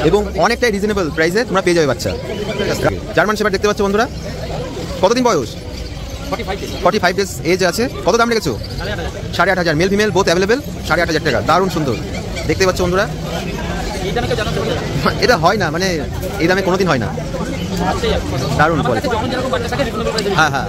এবং অনেকটাই রিজনেবল প্রাইসে তোমরা পেয়ে যাবে বাচ্চা। জার্মান শেপার্ড দেখতে পাচ্ছ বন্ধুরা, কতদিন বয়স? 45 ডেজ এজ আছে। কত দাম রেখেছো? 8,500। মেল ফিমেল বোথ অ্যাভেলেবেল, 8,500 টাকা। দারুণ সুন্দর দেখতে পাচ্ছ বন্ধুরা। এটা হয় না, মানে এই দামে কোনোদিন হয় না। দারুণ কোয়ালিটি। হ্যাঁ হ্যাঁ,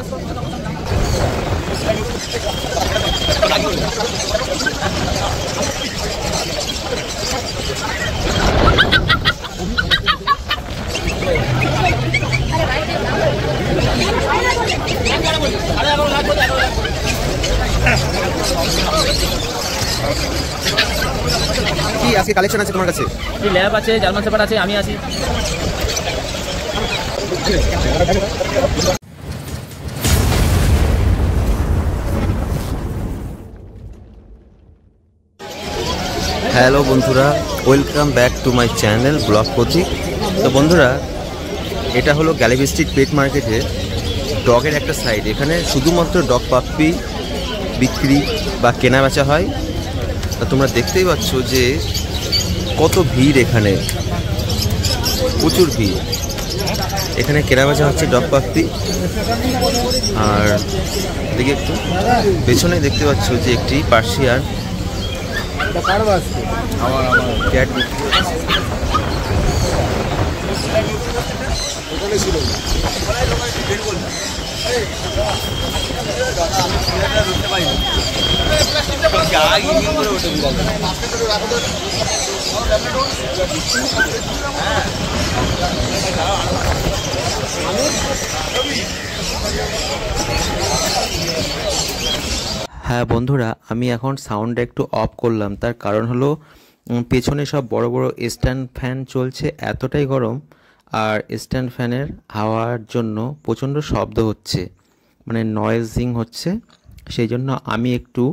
কি আজকে কালেকশন আছে তোমার কাছে? ল্যাব আছে, জার্মান শেপার্ড আছে, আমি আছি। হ্যালো বন্ধুরা, welcome back to my channel blog Pratik. তো বন্ধুরা, এটা হলো গ্যালারি স্ট্রিট পেট মার্কেটে ডগের একটা সাইড। এখানে শুধুমাত্র ডগ পাপ্পি বিক্রি বা কেনা বেচা হয়। তা তোমরা দেখতেই পাচ্ছ যে কত ভিড়, এখানে প্রচুর ভিড়। এখানে কেনা বেচা হচ্ছে ডগ পাপ্পি। আর এদিকে একটু পেছনে দেখতে পাচ্ছ যে একটি পার্সিয়ান ক্যাট বিক্রি হ্যাঁ বন্ধুরা, আমি এখন সাউন্ডটা একটু অফ করলাম। তার কারণ হলো পেছনে সব বড় বড় স্ট্যান্ড ফ্যান চলছে, এতটাই গরম। আর স্ট্যান্ড ফ্যানের হাওয়ার জন্য প্রচণ্ড শব্দ হচ্ছে, মানে নয়েজিং হচ্ছে। সেই জন্য আমি একটু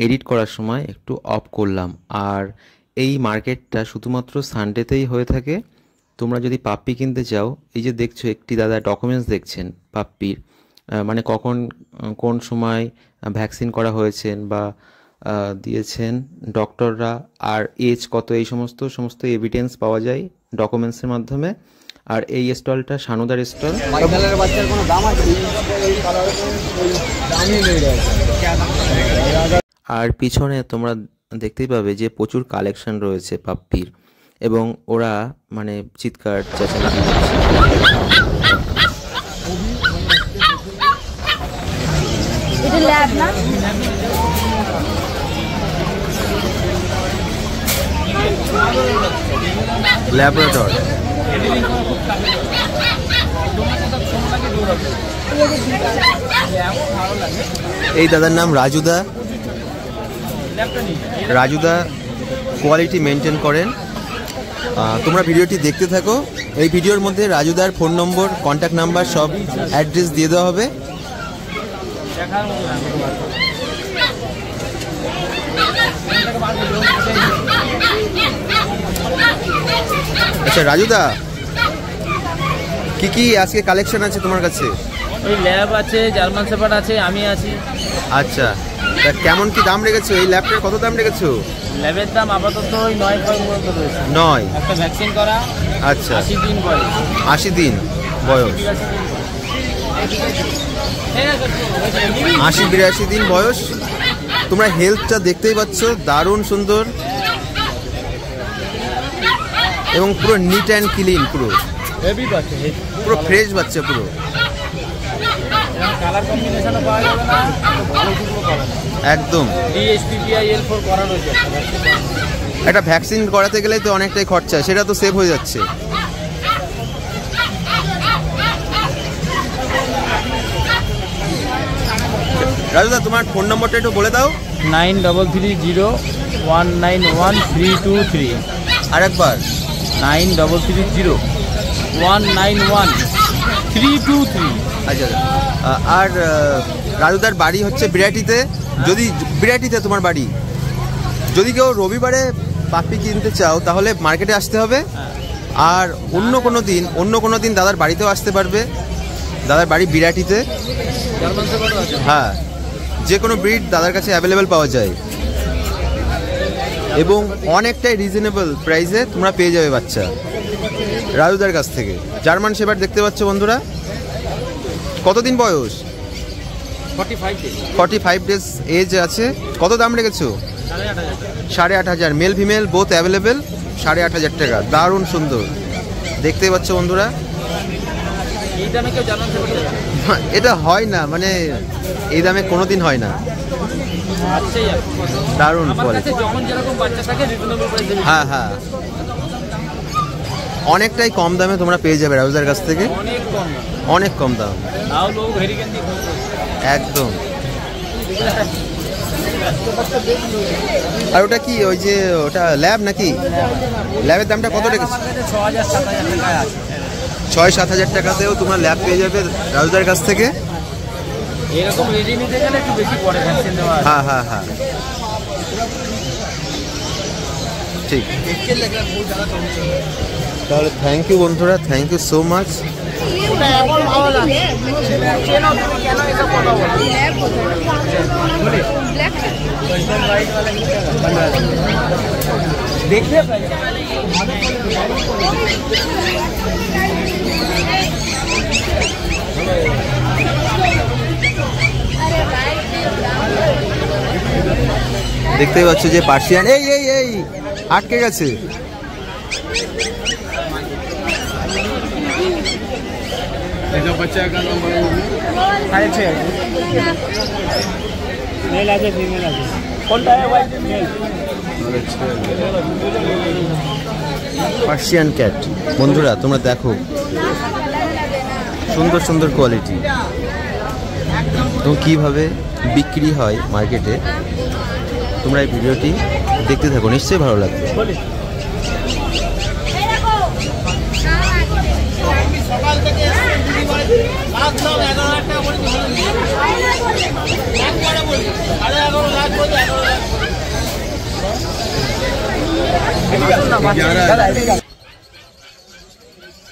এডিট করার সময় একটু অফ করলাম। আর এই মার্কেটটা শুধুমাত্র সানডেতেই হয়ে থাকে। তোমরা যদি পাপ্পি কিনতে চাও, এই যে দেখছো একটি দাদা ডকুমেন্টস দেখছেন পাপ্পির, মানে কখন কোন সময় ভ্যাকসিন করা হয়েছেন বা দিয়েছেন ডক্টররা, আর এজ কত, এই সমস্ত এভিডেন্স পাওয়া যায় ডকুমেন্টসের মাধ্যমে। আর এই স্টলটা শানুদার স্টল। আর পিছনে তোমরা দেখতেই পাবে যে প্রচুর কালেকশন রয়েছে পাপ্পির, এবং ওরা মানে চিৎকার চেঁচামেচি করছে। এটা ল্যাব না? ল্যাবরেটরি। এই দাদার নাম রাজুদা। রাজুদা কোয়ালিটি মেনটেন করেন। তোমরা ভিডিওটি দেখতে থাকো। এই ভিডিওর মধ্যে রাজুদার ফোন নম্বর, কন্ট্যাক্ট নাম্বার, সব অ্যাড্রেস দিয়ে দেওয়া হবে। আচ্ছা রাজুদা, কি কি আজকে কালেকশন আছে তোমার কাছে? ওই ল্যাব আছে, জার্মান শেপার্ড আছে, আমি আছি। আচ্ছা, তা কেমন কি দাম রেখেছো? এই ল্যাবটার কত দাম রেখেছো? ল্যাবের দাম আপাতত ওই 9 পর্যন্ত রয়েছে। 9? একটা ভ্যাকসিন করা। আচ্ছা, 80 দিন বয়স। 80 দিন বয়স, 80-82 দিন বয়স। তোমরা হেলথটা দেখতেই পাচ্ছ, দারুণ সুন্দর এবং পুরো নিট অ্যান্ড ক্লিন, পুরো হেভি বাচ্চা, পুরো ফ্রেশ বাচ্চা পুরো। কালার কম্বিনেশনও পাওয়া যাবে না, ভালো টুকরো পাবে না একদম। DHPPI L4 করা রয়েছে। একটা ভ্যাকসিন করাতে গেলে তো অনেকটাই খরচা, সেটা তো সেভ হয়ে যাচ্ছে। রাজুদা, তোমার ফোন নম্বরটা একটু বলে দাও। 9330191323। আরেকবার 9330191323। আচ্ছা। আর রাজুদার বাড়ি হচ্ছে বিরাটিতে। যদি বিরাটিতে তোমার বাড়ি, যদি কেউ রবিবারে পাপ্পি কিনতে চাও তাহলে মার্কেটে আসতে হবে। আর অন্য কোনো দিন দাদার বাড়িতেও আসতে পারবে। দাদার বাড়ি বিরাটিতে। হ্যাঁ, যে কোনো ব্রিড দাদার কাছে অ্যাভেলেবেল পাওয়া যায়। এবং অনেকটাই রিজনেবল প্রাইসে তোমরা পেয়ে যাবে বাচ্চা রাজুদার কাছ থেকে। জার্মান শেপার্ড দেখতে পাচ্ছ বন্ধুরা, কতদিন বয়স? 45 ডেজ এজ আছে। কত দাম রেখেছো? 8,500। মেল ফিমেল বোথ অ্যাভেলেবেল, 8,500 টাকা। দারুণ সুন্দর দেখতে পাচ্ছ বন্ধুরা। এটা হয় না, মানে এই দামে কোনোদিন হয় না। দারুণ কোয়ালিটি। হ্যাঁ হ্যাঁ, অনেকটাই কম দামে তোমরা পেয়ে যাবে রাউজার কাছ থেকে, অনেক কম দাম একদম। আর ওটা কি, ওই যে ওটা ল্যাব নাকি? ল্যাবের দামটা কত রেখেছে? 6-7 হাজার টাকাতেও তোমরা ল্যাব পেয়ে যাবে রাউজার কাছ থেকে। হ্যাঁ হ্যাঁ হ্যাঁ, ঠিক। তাহলে থ্যাংক ইউ বন্ধুরা, থ্যাংক ইউ সো মাচ। দেখতেই পাচ্ছ যে পার্সিয়ান, এই এই এই আটকে গেছে। बच्चा का नंबर 6.5 मेल आ जाए, फीमेल आ जाए। कौन है वाइट मेल? পার্সিয়ান ক্যাট বন্ধুরা তোমরা দেখো, সুন্দর সুন্দর কোয়ালিটি এবং কীভাবে বিক্রি হয় মার্কেটে। তোমরা এই ভিডিওটি দেখতে থাকো, নিশ্চয়ই ভালো লাগবে।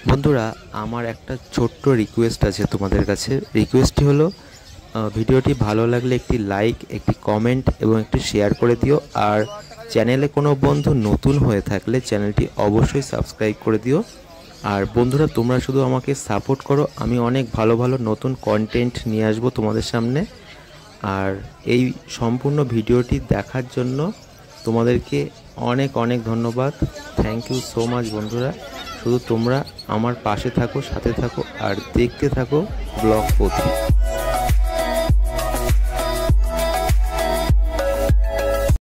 বন্ধুরা আমার একটা ছোট্ট রিকোয়েস্ট আছে তোমাদের কাছে। রিকোয়েস্টটি হলো ভিডিওটি ভালো লাগলে একটি লাইক, একটি কমেন্ট এবং একটি শেয়ার করে দিও। আর চ্যানেলে কোনো বন্ধু নতুন হয়ে থাকলে চ্যানেলটি অবশ্যই সাবস্ক্রাইব করে দিও। আর বন্ধুরা তোমরা শুধু আমাকে সাপোর্ট করো, আমি অনেক ভালো ভালো নতুন কন্টেন্ট নিয়ে আসবো তোমাদের সামনে। আর এই সম্পূর্ণ ভিডিওটি দেখার জন্য তোমাদেরকে অনেক অনেক ধন্যবাদ। থ্যাংক ইউ সো মাচ বন্ধুরা। শুধু তোমরা আমার পাশে থাকো, সাথে থাকো আর দেখতে থাকো ব্লগ পথি।